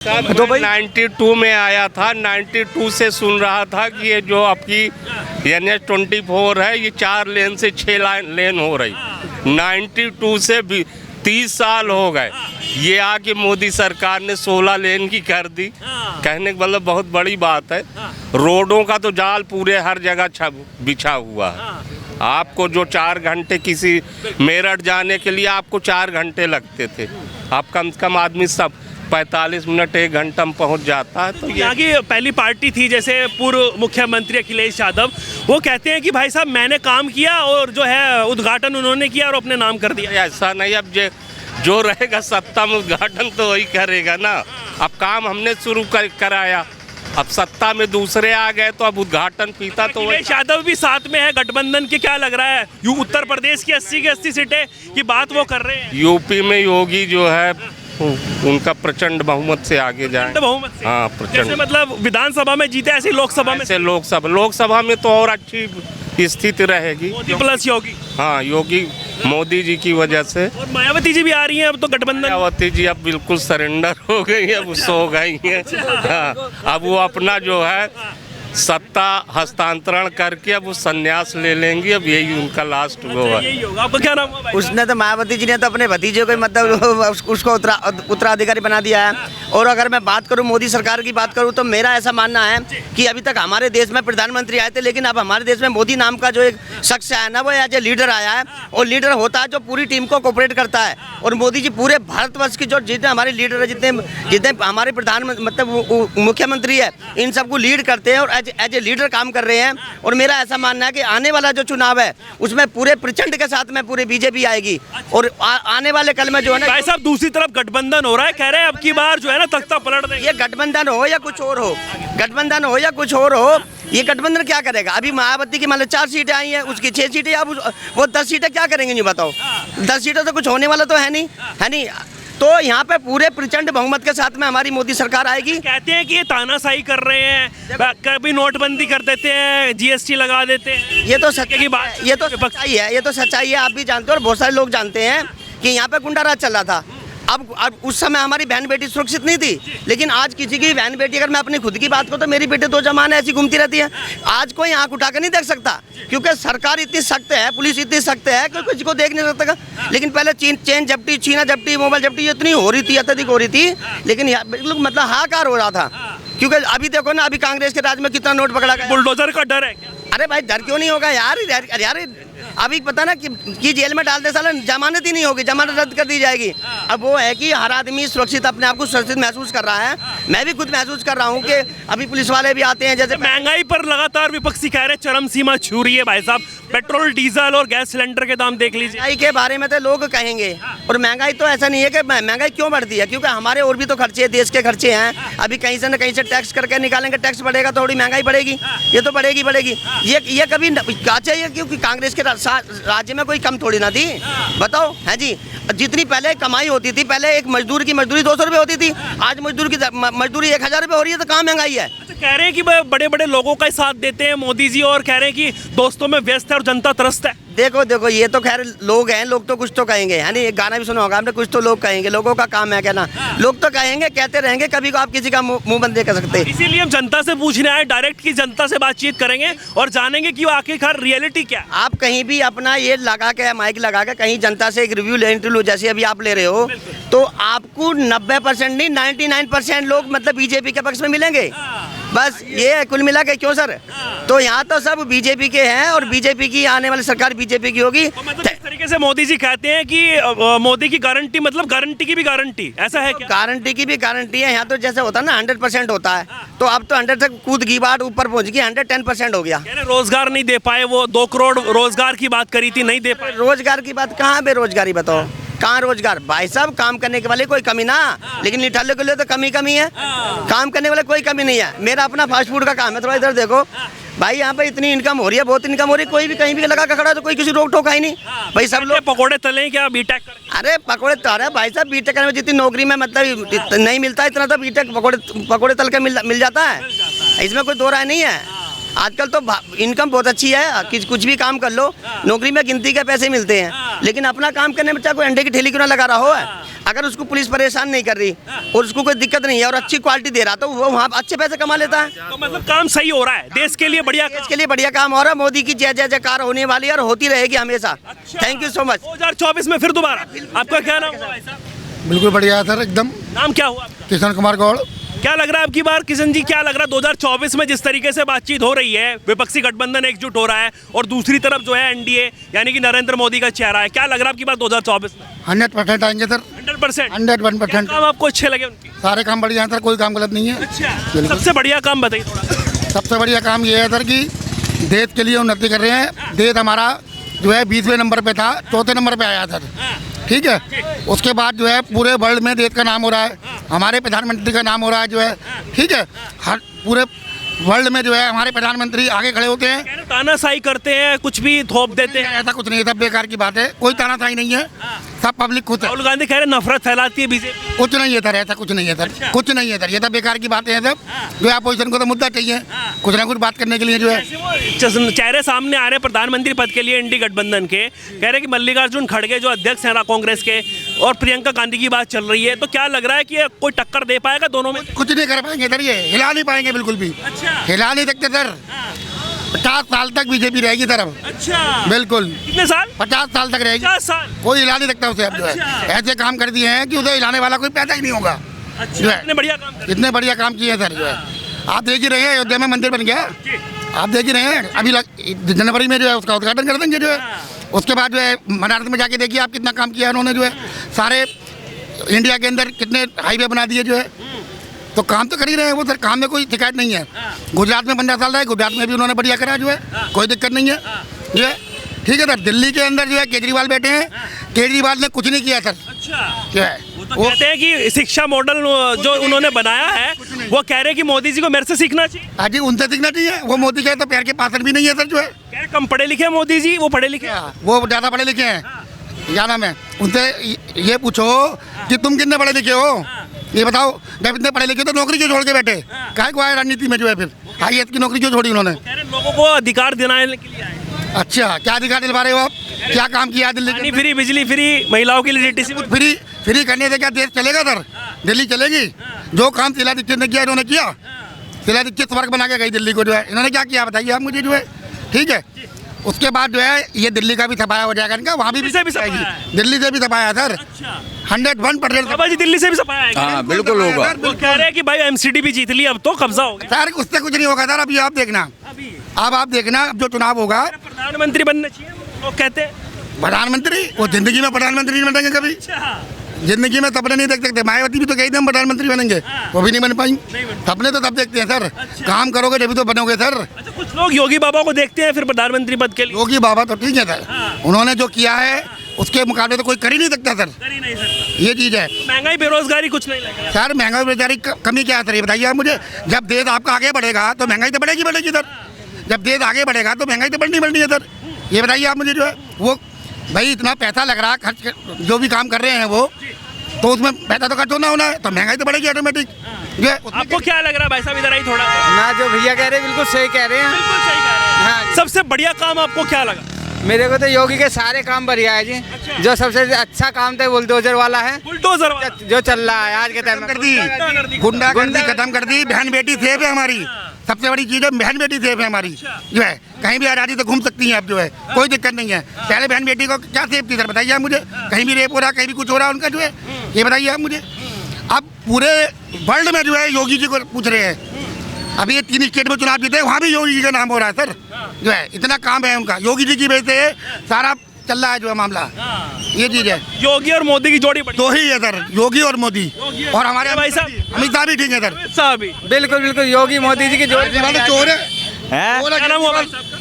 तो भाई 92 में आया था, 92 से सुन रहा था कि ये जो आपकी NH-24 है ये 4 लेन से 6 लेन हो रही। 92 से भी 30 साल हो गए, ये आके मोदी सरकार ने 16 लेन की कर दी। कहने का मतलब बहुत बड़ी बात है। रोडों का तो जाल पूरे हर जगह बिछा हुआ है। आपको जो 4 घंटे किसी मेरठ जाने के लिए आपको 4 घंटे लगते थे, आप कम से कम आदमी सब 45 मिनट 1 घंटा में पहुंच जाता है। तो यहाँ की पहली पार्टी थी, जैसे पूर्व मुख्यमंत्री अखिलेश यादव, वो कहते हैं कि भाई साहब मैंने काम किया और जो है उद्घाटन उन्होंने किया और अपने नाम कर दिया। ऐसा नहीं, अब जो रहेगा सत्ता में उद्घाटन तो वही करेगा ना। अब काम हमने शुरू कराया, अब सत्ता में दूसरे आ गए तो अब उद्घाटन पीता तो अखिलेश यादव भी साथ में है गठबंधन के। क्या लग रहा है उत्तर प्रदेश की 80 की 80 सीटें की बात वो कर रहे हैं? यूपी में योगी जो है उनका प्रचंड बहुमत से आगे जाए। बहुमत से? हाँ, प्रचंड। मतलब विधानसभा में जीते ऐसे लोकसभा में? लोकसभा में तो और अच्छी स्थिति रहेगी। मोदी प्लस योगी। हाँ, योगी मोदी जी की वजह से। और मायावती जी भी आ रही हैं अब तो गठबंधन। मायावती जी अब बिल्कुल सरेंडर हो गई है, अब सो गई है। हाँ, अब वो अपना जो है सत्ता हस्तांतरण करके अब वो संन्यास ले लेंगी। अब यही उनका लास्ट वो है। यही होगा। आपका क्या नाम है भाई? उसने तो मायावती जी ने तो अपने भतीजे को मतलब उसको उत्तराधिकारी बना दिया है। और अगर मैं बात करूं मोदी सरकार की बात करूं तो मेरा ऐसा मानना है कि अभी तक हमारे देश में प्रधानमंत्री आए थे, लेकिन अब हमारे देश में मोदी नाम का जो एक शख्स आया ना, वो एज ए लीडर आया है। और लीडर होता है जो पूरी टीम को कोऑपरेट करता है। और मोदी जी पूरे भारतवर्ष की जो जितने हमारे लीडर है, जितने हमारे प्रधानमंत्री मतलब मुख्यमंत्री है, इन सबको लीड करते हैं और एज ए लीडर काम कर रहे हैं। और मेरा ऐसा मानना है कि आने वाला जो चुनाव है उसमें पूरे प्रचंड के साथ में पूरे बीजेपी आएगी। और आने वाले कल में जो है ना भाई साहब दूसरी तरफ गठबंधन हो रहा है, कह रहे हैं अब की बार जो है ना तख्ता पलट देंगे। ये गठबंधन हो या कुछ और हो, गठबंधन हो या कुछ और हो, ये गठबंधन क्या करेगा? अभी मायावती की मान लो 4 सीटें आई हैं, उसकी 6 सीटें, अब वो 10 सीटें क्या करेंगे नहीं बताओ? 10 सीटें तो कुछ होने वाला तो है नहीं। तो यहाँ पे पूरे प्रचंड बहुमत के साथ में हमारी मोदी सरकार आएगी। कहते हैं कि ये तानाशाही कर रहे हैं, कभी नोटबंदी कर देते हैं, GST लगा देते हैं। ये तो सच की बात, ये तो सच्चाई है, ये तो सच्चाई है। आप भी जानते हो और बहुत सारे लोग जानते हैं कि यहाँ पे गुंडा राज चल रहा था। अब उस समय हमारी बहन बेटी सुरक्षित नहीं थी, लेकिन आज किसी की बहन बेटी, अगर मैं अपनी खुद की बात करूँ तो मेरी बेटी 2 जमाने ऐसी घूमती रहती है। आज कोई आंख उठा कर नहीं देख सकता, क्योंकि सरकार इतनी सख्त है, पुलिस इतनी सख्त है कि किसी को देख नहीं सकता। लेकिन पहले चेन जब्ती, छीना जब्ती, मोबाइल जब्ती इतनी हो रही थी, अत्यधिक हो रही थी, लेकिन बिल्कुल मतलब हाहाकार हो रहा था। क्योंकि अभी देखो ना, अभी कांग्रेस के राज में कितना नोट पकड़ा गया। बुलडोजर का डर है क्या? अरे भाई डर क्यों नहीं होगा यार अभी पता ना कि जेल में डालते साल जमानत ही नहीं होगी, जमानत रद्द कर दी जाएगी। अब वो है कि हर आदमी सुरक्षित, अपने आप को सुरक्षित महसूस कर रहा है। मैं भी खुद महसूस कर रहा हूँ कि अभी पुलिस वाले भी आते हैं। जैसे महंगाई पर लगातार विपक्षी कह रहे चरम सीमा छू रही है भाई साहब। पेट्रोल, डीजल और गैस सिलेंडर के दाम देख लीजिए। महंगाई के बारे में तो लोग कहेंगे, और महंगाई तो ऐसा नहीं है कि महंगाई क्यों बढ़ती है, क्योंकि हमारे और भी तो खर्चे, देश के खर्चे हैं। अभी कहीं से न कहीं से टैक्स करके निकालेंगे, टैक्स बढ़ेगा तो थोड़ी महंगाई बढ़ेगी। ये तो बढ़ेगी। ये कभी चाहिए, क्योंकि कांग्रेस के राज्य में कोई कम थोड़ी ना थी, बताओ। है जी, जितनी पहले कमाई होती थी, पहले एक मजदूर की मजदूरी 200 रुपये होती थी, आज मजदूरी 1000 रुपये हो रही है। तो कहाँ महंगाई है? कह रहे हैं कि बड़े बड़े लोगों का साथ देते हैं मोदी जी, और कह रहे हैं कि दोस्तों में व्यस्त है और जनता त्रस्त है। देखो ये तो खैर लोग हैं, लोग तो कुछ तो कहेंगे, है नहीं? एक गाना भी सुना होगा आपने, कुछ तो लोग कहेंगे, लोगों का काम है कहना। लोग तो कहेंगे, कहते रहेंगे, कभी को आप किसी का मुंह बंद नहीं कर सकते। इसीलिए हम जनता से पूछने आए, डायरेक्ट की जनता से बातचीत करेंगे और जानेंगे कि आखिरकार रियलिटी क्या। आप कहीं भी अपना ये लगा के, माइक लगा के कहीं जनता से एक रिव्यू इंटरव्यू जैसे अभी आप ले रहे हो, तो आपको 90% नहीं 99% लोग मतलब बीजेपी के पक्ष में मिलेंगे। बस ये है कुल मिला के। क्यों सर? तो यहाँ तो सब बीजेपी के हैं, और बीजेपी की आने वाली सरकार बीजेपी की होगी। मतलब इस तरीके से मोदी जी कहते हैं कि मोदी की गारंटी मतलब गारंटी की भी गारंटी, ऐसा है क्या? गारंटी की भी गारंटी है। यहाँ तो जैसे होता है ना 100% होता है, तो अब तो 100 तक कूद की बात ऊपर पहुँच गई, 110% हो गया। रोजगार नहीं दे पाए, वो 2 करोड़ रोजगार की बात करी थी, नहीं दे पाए। रोजगार की बात कहाँ? बेरोजगारी बताओ, कहाँ रोजगार? भाई साहब काम करने के वाले कोई कमी ना, लेकिन निठाले के लिए तो कमी है। काम करने वाले कोई कमी नहीं है। मेरा अपना फास्ट फूड का काम है, थोड़ा इधर देखो भाई, यहाँ पे इतनी इनकम हो रही है, बहुत इनकम हो रही है। कोई भी कहीं भी लगा कर खड़ा तो कोई किसी रोक टोक ही नहीं भाई। सब लोग पकौड़े तले क्या बीटेक? अरे पकौड़े तल है भाई साहब, बीटेक में जितनी नौकरी में मतलब नहीं मिलता इतना, तो बीटेक पकौड़े तल के मिल जाता है। इसमें कोई दो राय नहीं है। आजकल तो इनकम बहुत अच्छी है, कुछ भी काम कर लो, नौकरी में गिनती के पैसे मिलते हैं, लेकिन अपना काम करने में चाहे कोई अंडे की ठेली क्यों ना लगा रहा हो। अगर उसको पुलिस परेशान नहीं कर रही और उसको कोई दिक्कत नहीं है और अच्छी क्वालिटी दे रहा तो वो वहाँ अच्छे पैसे कमा लेता है। तो मतलब काम सही हो रहा है, देश के लिए बढ़िया इसके लिए बढ़िया काम हो रहा है। मोदी की जय जय जयकार होने वाली है और होती रहेगी हमेशा। Thank you so much. 2024 में फिर दोबारा। आपका क्या नाम हुआ भाई साहब? बिल्कुल बढ़िया है सर, एकदम। नाम क्या हुआ आपका? किशन कुमार गौड़। क्या लग रहा है आपकी बार किशन जी, क्या लग रहा है 2024 में जिस तरीके से बातचीत हो रही है, विपक्षी गठबंधन एकजुट हो रहा है और दूसरी तरफ जो है एनडीए यानी कि नरेंद्र मोदी का चेहरा है, क्या लग रहा है आपकी बार 2024 में? 100% आएंगे सर। 100%? 101%। काम आपको अच्छे लगे उनके? सारे काम बढ़िया हैं सर, कोई काम गलत नहीं है। अच्छा, सबसे बढ़िया काम बताइए थोड़ा। सबसे बढ़िया काम ये है सर कि देश के लिए उन्नति कर रहे हैं। देश हमारा जो है 20वें नंबर पे था, 4थे नंबर पे आया सर। ठीक है, उसके बाद जो है पूरे वर्ल्ड में देश का नाम हो रहा है, हमारे प्रधानमंत्री का नाम हो रहा है जो है। ठीक है, हर पूरे वर्ल्ड में जो है हमारे प्रधानमंत्री आगे खड़े होते हैं। तानाशाही करते हैं, कुछ भी थोप देते हैं। ऐसा कुछ नहीं है, सब बेकार की बात है, कोई तानाशाही नहीं है, सब पब्लिक खुद है। राहुल गांधी कह रहे हैं नफरत फैलाती है बीजेपी। कुछ नहीं है सर, ऐसा कुछ नहीं है सर। कुछ नहीं है सर, ये सब बेकार की बातें हैं सब। जो है अपोजिशन को तो मुद्दा चाहिए कुछ ना कुछ बात करने के लिए जो है। चेहरे सामने आ रहे हैं प्रधानमंत्री पद के लिए एनडी गठबंधन के, कह रहे हैं कि मल्लिकार्जुन खड़गे जो अध्यक्ष हैं कांग्रेस के और प्रियंका गांधी की बात चल रही है, तो क्या लग रहा है कि ये कोई टक्कर दे पाएगा दोनों में? कुछ नहीं कर पाएंगे सर, ये हिला नहीं पाएंगे बिल्कुल भी। हिला नहीं सकते सर। 50 साल तक बीजेपी रहेगी सर अब। अच्छा, बिल्कुल। कितने साल? 50 साल तक रहेगी। 50 साल? कोई हिला नहीं सकता उसे अब जो है। अच्छा। ऐसे काम कर दिए हैं कि उसे हिलाने वाला कोई पैदा ही नहीं होगा। अच्छा, जो है इतने बढ़िया काम कर। इतने बढ़िया काम किए हैं सर जो है। आप देख ही रहे हैं, अयोध्या में मंदिर बन गया, आप देख ही रहे हैं। अभी जनवरी में जो है उसका उद्घाटन कर देंगे जो है। उसके बाद जो है बनारस में जाके देखिए आप कितना काम किया उन्होंने जो है। सारे इंडिया के अंदर कितने हाईवे बना दिए जो है। तो काम तो कर ही रहे हैं वो सर, काम में कोई शिकायत नहीं है। गुजरात में 15 साल रहे, गुजरात में भी उन्होंने बढ़िया करा जो है, कोई दिक्कत नहीं है जो है। ठीक है सर, दिल्ली के अंदर जो है केजरीवाल बैठे हैं, केजरीवाल ने कुछ नहीं किया सर। अच्छा, जो है वो कहते हैं कि शिक्षा मॉडल जो उन्होंने बनाया है, वो कह रहे हैं कि मोदी जी को मेरे से सीखना चाहिए। हाँ जी, उनसे सीखना चाहिए। वो मोदी के तो पैर के पास भी नहीं है सर जो है। कह रहे कम पढ़े लिखे हैं मोदी जी, वो पढ़े लिखे हैं। वो ज़्यादा पढ़े लिखे हैं। क्या नाम है, उनसे ये पूछो कि तुम कितने पढ़े लिखे हो, ये बताओ। जब इतने पढ़े लिखे तो नौकरी क्यों छोड़ के बैठे, काहे को आए राजनीति में जो है? फिर IAS की नौकरी क्यों छोड़ी उन्होंने? कह रहे लोगों को अधिकार दिलाने के लिए आए। अच्छा, क्या अधिकार दिलवा रहे हो आप? क्या काम किया दिल्ली पानी फ्री, बिजली फ्री, महिलाओं के लिए DTC फ्री? फ्री करने से क्या देश चलेगा सर? दिल्ली चलेगी? जो काम शीला दीक्षित ने किया इन्होंने किया। शीला दीक्षित स्वर्ग बना के गई दिल्ली को जो है। इन्होंने क्या किया बताइए आप मुझे जो है। ठीक है, उसके बाद जो है ये दिल्ली का भी सफाया हो जाएगा इनका, वहाँ भी दिल्ली से भी सफाया है। दिल्ली से भी सफाया सर। 101%। बाबा जी दिल्ली से भी सफाया है। हाँ बिल्कुल होगा। वो कह रहे हैं कि भाई MCD भी जीत ली, अब तो कब्जा हो गया। सर उससे कुछ नहीं होगा सर, अभी आप देखना। अभी अब आप देखना, अब जो चुनाव होगा। प्रधानमंत्री बनना चाहिए लोग कहते हैं। प्रधानमंत्री वो जिंदगी में प्रधानमंत्री नहीं बनेंगे कभी। जिंदगी में सपने नहीं देख सकते। मायावती भी तो कही थी हम प्रधानमंत्री बनेंगे, वो भी नहीं बन पाई। सपने तो तब देखते हैं सर, काम करोगे तभी तो बनोगे सर। अच्छा, कुछ लोग योगी बाबा को देखते हैं फिर प्रधानमंत्री पद के लिए। योगी बाबा तो ठीक है सर, उन्होंने जो किया है उसके मुकाबले तो कोई कर ही नहीं सकता सर। कर ही नहीं सकता। ये चीज़ है। महंगाई बेरोजगारी कुछ नहीं लगेगा सर। महंगाई बेरोजगारी कमी क्या है सर, ये बताइए आप मुझे। जब देश आपका आगे बढ़ेगा तो महंगाई तो बढ़ेगी सर। जब देश आगे बढ़ेगा तो महंगाई तो बढ़नी है सर। ये बताइए आप मुझे जो है। वो भाई इतना पैसा लग रहा है खर्च, जो भी काम कर रहे हैं वो, तो उसमें पैसा तो खर्च होना है, तो महंगाई तो बढ़ेगी ऑटोमेटिक। आपको क्या लग रहा है भाई साहब, इधर आई थोड़ा। ना जो भैया कह रहे हैं बिल्कुल सही कह रहे हैं। बिल्कुल सही कह रहे हैं। हाँ। सबसे बढ़िया काम आपको क्या लगा? मेरे को तो योगी के सारे काम बढ़िया है जी। अच्छा। जो सबसे अच्छा काम था बुलडोजर वाला है, बुलडोजर वाला। जो चल रहा है आज के टाइम कर में। दी, गुंडागर्दी खत्म कर दी। बहन बेटी सेफ है हमारी, सबसे बड़ी चीज़ है बहन बेटी सेफ है हमारी जो है। कहीं भी आज़ादी तो घूम सकती हैं आप जो है, कोई दिक्कत नहीं है। पहले बहन बेटी को क्या सेफ थी सर बताइए आप मुझे। कहीं भी रेप हो रहा, कहीं भी कुछ हो रहा उनका जो है, ये बताइए आप मुझे। अब पूरे वर्ल्ड में जो है योगी जी को पूछ रहे हैं। अभी ये 3 स्टेट में चुनाव जीते, वहाँ भी योगी जी का नाम हो रहा है सर जो है। इतना काम है उनका, योगी जी की वजह से सारा चल रहा है जो है मामला। ये चीज़ है। योगी और मोदी की जोड़ी बड़ी। दो ही है सर, योगी और मोदी। और हमारे भाई साहब अमित शाह भी ठीक है सर। साहब भी बिल्कुल बिल्कुल योगी मोदी जी की जोड़ी। चोर है। क्या नाम हुआ भाई साहब का?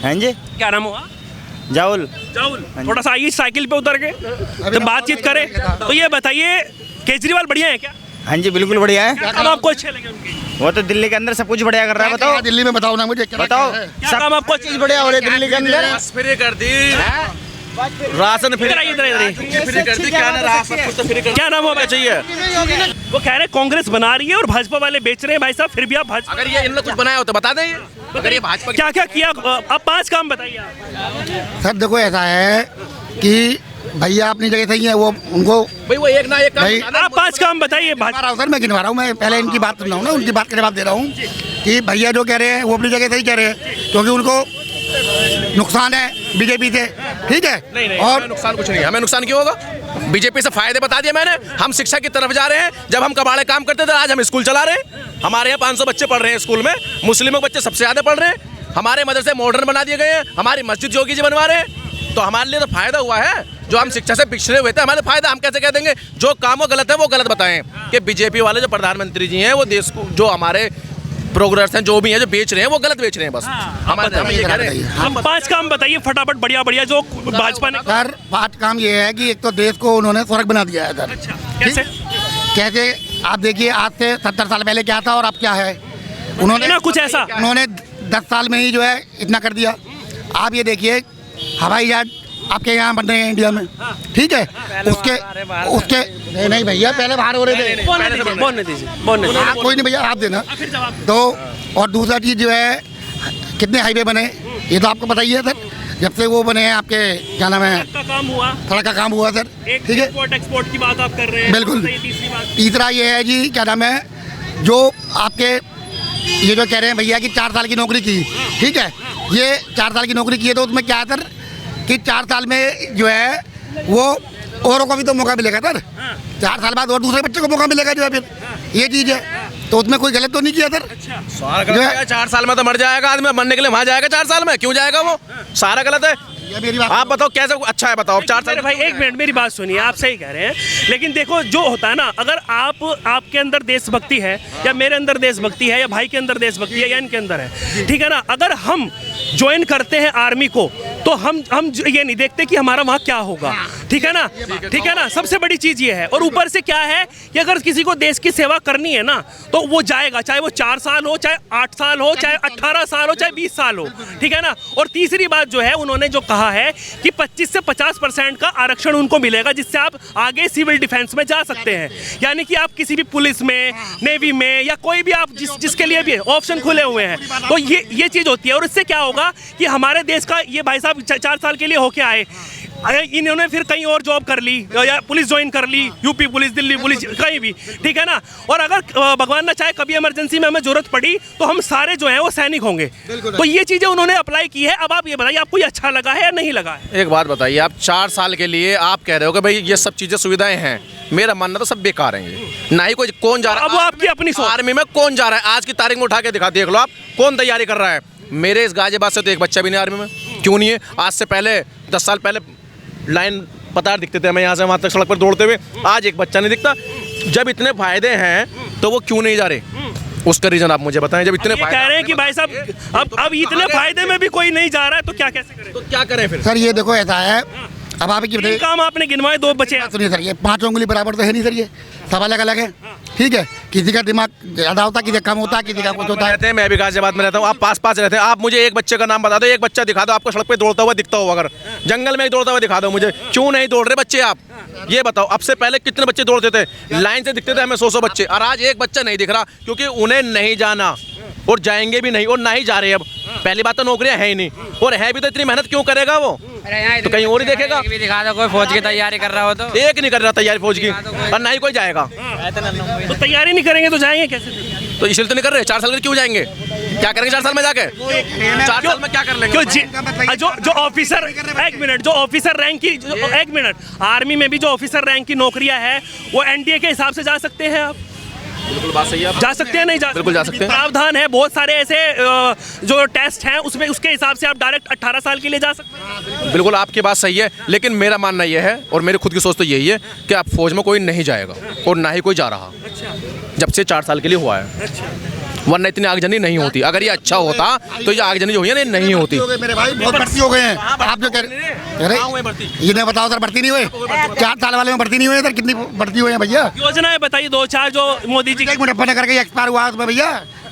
हाँ जी, क्या नाम हुआ? जाउल। जाउल। थोड़ा सा आइए साइकिल पे उतर के जब बातचीत करें तो ये बताइए, केजरीवाल बढ़िया है क्या? हाँ जी बिल्कुल बढ़िया है। क्या काम आपको अच्छे लगे उनके? वो तो दिल्ली के अंदर सब कुछ बढ़िया कर रहा है। बताओ दिल्ली में बताओ ना मुझे, बताओ। क्या काम आपको अच्छे बढ़िया हो रही है दिल्ली के अंदर। फ्री कर दी, राशन फ्री कर दी। क्या क्या नाम हुआ चाहिए? वो कह रहे कांग्रेस बना रही है और भाजपा वाले बेच रहे हैं भाई साहब, फिर भी आप भाजपा। अगर ये इन्होंने कुछ बनाया हो तो बता दें। अगर ये भाजपा क्या क्या किया? आप 5 काम बताइए आप। सर देखो ऐसा है कि भैया अपनी जगह सही है, वो उनको भाई वो एक ना एक काम भाई- बता दे। आप 5 काम बताइए गिनवा रहा हूँ सर, मैं गिनवा रहा हूँ। मैं पहले इनकी बात सुन रहा हूँ ना, उनकी बात का जवाब दे रहा हूँ कि भैया जो कह रहे हैं वो अपनी जगह सही कह रहे हैं, क्योंकि उनको नुकसान है बीजेपी से, ठीक है। नहीं और हमें नुकसान कुछ नहीं है। हमें नुकसान क्यों होगा? बीजेपी से फायदे बता दिए मैंने। हम शिक्षा की तरफ जा रहे हैं। जब हम कबाड़े काम करते थे, आज हम स्कूल चला रहे हैं। हमारे यहाँ 500 बच्चे पढ़ रहे हैं स्कूल में, मुस्लिमों के बच्चे सबसे ज़्यादा पढ़ रहे हैं। हमारे मदरसे मॉडर्न बना दिए गए हैं, हमारी मस्जिद योगी जी बनवा रहे हैं। तो हमारे लिए तो फायदा हुआ है। जो हम शिक्षा से पिछड़े हुए थे, हमारे फायदा हम कैसे कह देंगे? जो काम वो गलत है वो गलत बताएं कि बीजेपी वाले जो प्रधानमंत्री जी हैं वो देश को, जो हमारे प्रोग्रेस हैं, जो भी हैं, जो बेच रहे हैं वो गलत बेच रहे हैं बस। हम ये कह रहे हैं। हम 5 काम बताइए फटाफट, बढ़िया बढ़िया, जो भाजपा ने। सर बात काम ये है कि एक तो देश को उन्होंने स्वर्ग बना दिया है सर। कैसे? कैसे आप देखिए, आज से 70 साल पहले क्या था और अब क्या है। उन्होंने ना कुछ ऐसा। उन्होंने 10 साल में ही जो है इतना कर दिया। आप ये देखिए, हवाई जहाज आपके यहाँ बन रहे हैं इंडिया में, ठीक है। उसके नहीं भैया, पहले बाहर हो रहे थे। बोलने दीजिए। हाँ, कोई नहीं भैया, आप देना। फिर जवाब। तो और दूसरा चीज़ जो है, कितने हाईवे बने ये तो आपको पता ही है सर। जब से वो बने हैं आपके, क्या नाम है, का काम हुआ, सड़क का काम हुआ सर, एक ठीक है। एक्सपोर्ट की बात आप कर रहे हैं। बिल्कुल। तीसरी बात, तीसरा ये है जी, क्या नाम है, जो आपके ये जो कह रहे हैं भैया कि 4 साल की नौकरी की, ठीक है। ये 4 साल की नौकरी की है तो उसमें क्या है सर कि 4 साल में जो है वो औरों को भी तो मौका मिलेगा सर। 4 साल बाद और दूसरे बच्चे को मौका मिलेगा जो है, फिर ये चीज़ है। तो उसमें कोई गलत तो नहीं किया सर। सारा गलत है। 4 साल में तो मर जाएगा आदमी, मरने के लिए वहाँ जाएगा 4 साल में, क्यों जाएगा वो? सारा गलत है। ये मेरी बात आप बताओ कैसे अच्छा है, बताओ। 4 साल मेरे भाई एक मिनट, मेरी बात सुनिए, आप सही कह रहे हैं, लेकिन देखो जो होता है ना, अगर आपके अंदर देशभक्ति है, या मेरे अंदर देशभक्ति है, या भाई के अंदर देशभक्ति है, या इनके अंदर है, ठीक है ना। अगर हम ज्वाइन करते हैं आर्मी को, तो हम ये नहीं देखते कि हमारा वहाँ क्या होगा, ठीक है ना, ठीक है ना। सबसे बड़ी चीज़ ये है। और ऊपर से क्या है कि अगर किसी को देश की सेवा करनी है ना, तो वो जाएगा, चाहे वो 4 साल हो, चाहे 8 साल हो, चाहे 18 साल हो, चाहे 20 साल हो, ठीक है ना। और तीसरी बात जो है, उन्होंने जो कहा है कि 25 से 50% का आरक्षण उनको मिलेगा, जिससे आप आगे सिविल डिफेंस में जा सकते हैं। यानी कि आप किसी भी पुलिस में, नेवी में, या कोई भी आप जिसके लिए भी ऑप्शन खुले हुए हैं, तो ये चीज़ होती है। और इससे क्या होगा कि हमारे देश का ये भाई साहब 4 साल के लिए होके आए, इन्होंने फिर कहीं और जॉब कर ली, या पुलिस ज्वाइन कर ली, यूपी पुलिस, दिल्ली पुलिस, कहीं भी, ठीक है ना। और अगर भगवान ना चाहे कभी इमरजेंसी में हमें जरूरत पड़ी, तो हम सारे जो हैं वो सैनिक होंगे। तो ये चीज़ें उन्होंने अप्लाई की है। अब आप ये बताइए, आपको ये अच्छा लगा है या नहीं लगा है? एक बात बताइए, आप 4 साल के लिए आप कह रहे हो कि भाई ये सब चीज़ें सुविधाएं हैं, मेरा मानना तो सब बेकार हैं ये। ना ही कोई कौन जा रहा है। अब वो आपकी अपनी सोच। आर्मी में कौन जा रहा है आज की तारीख में? उठा के दिखा, देख लो आप कौन तैयारी कर रहा है। मेरे इस गाजियाबाद से तो एक बच्चा भी नहीं आर्मी में। क्यों नहीं है? आज से पहले 10 साल पहले लाइन पतार दिखते थे हमें यहाँ से वहाँ तक सड़क पर दौड़ते हुए, आज एक बच्चा नहीं दिखता। जब इतने फायदे हैं तो वो क्यों नहीं जा रहे? उसका रीजन आप मुझे बताएं। जब इतने ये कह रहे हैं कि भाई साहब अब इतने फायदे में भी कोई नहीं जा रहा है, तो क्या कैसे करें? तो क्या करें फिर? सर ये देखो ऐसा है, अब आप की तीन काम आपने गिनवाए, 2 बचे। सुनिए सर, ये 5 उंगली बराबर तो है नहीं सर, ये सब अलग अलग है, ठीक है। किसी का दिमाग ज़्यादा होता है, किसी का कम होता है, किसी का कुछ होता है। रहते हैं, मैं भी गाजियाबाद में रहता हूँ, आप पास रहते हैं। आप मुझे एक बच्चे का नाम बता दो, एक बच्चा दिखा दो आपको सड़क पे दौड़ता हुआ दिखता हो, अगर जंगल में दौड़ता हुआ दिखा दो मुझे। क्यों नहीं दौड़ रहे बच्चे आप? ये बताओ। अब से पहले कितने बच्चे दौड़ते थे? लाइन से दिखते थे हमें 100 बच्चे, और आज एक बच्चा नहीं दिख रहा, क्योंकि उन्हें नहीं जाना और जाएंगे भी नहीं, और ना ही जा रहे। अब पहली बात तो नौकरियां है ही नहीं, और है भी तो इतनी मेहनत क्यों करेगा वो? तो कहीं और ही देखेगा। भी दिखा दो, कोई फौज की तैयारी कर रहा हो तो। एक नहीं कर रहा तैयारी फौज की, और ना ही कोई जाएगा। तो तैयारी नहीं करेंगे तो जाएंगे कैसे? तो इसलिए तो नहीं कर रहे। 4 साल के क्यों जाएंगे? क्या करेंगे 4 साल में जाके? 4 साल में क्या कर लेंगे? क्यों जो ऑफिसर, एक मिनट, जो ऑफिसर रैंक की, एक मिनट, आर्मी में भी जो ऑफिसर रैंक की नौकरियां हैं, वो एनडीए के हिसाब से जा सकते हैं आप? बिल्कुल बात सही है। जा सकते हैं, नहीं जा बिल्कुल जा सकते हैं। प्रावधान है बहुत सारे ऐसे जो टेस्ट हैं, उसमें उसके हिसाब से आप डायरेक्ट 18 साल के लिए जा सकते हैं। बिल्कुल आपकी बात सही है, लेकिन मेरा मानना यह है, और मेरी खुद की सोच तो यही है कि आप फौज में कोई नहीं जाएगा, और ना ही कोई जा रहा, जब से 4 साल के लिए हुआ है। वरना इतनी आगजनी नहीं होती। अगर ये अच्छा होता तो ये आगजनी जो हुई है नहीं होती। मेरे भाई बहुत भर्ती हो गए हैं। आप जो कह रहे, ये बताओ सर, भर्ती नहीं हुए? 4 साल वाले में भर्ती नहीं हुए सर? कितनी भर्ती हुई है भैया? योजनाएं बताइए 2-4 जो मोदी जी एक मिनट पता करके एक्सपायर हुआ उसमें भैया,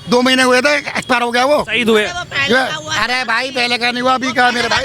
2 महीने हुए थे, एक्सपायर हो गया वो। शहीद हुए। अरे भाई पहले का नहीं हुआ, अभी का मेरे भाई।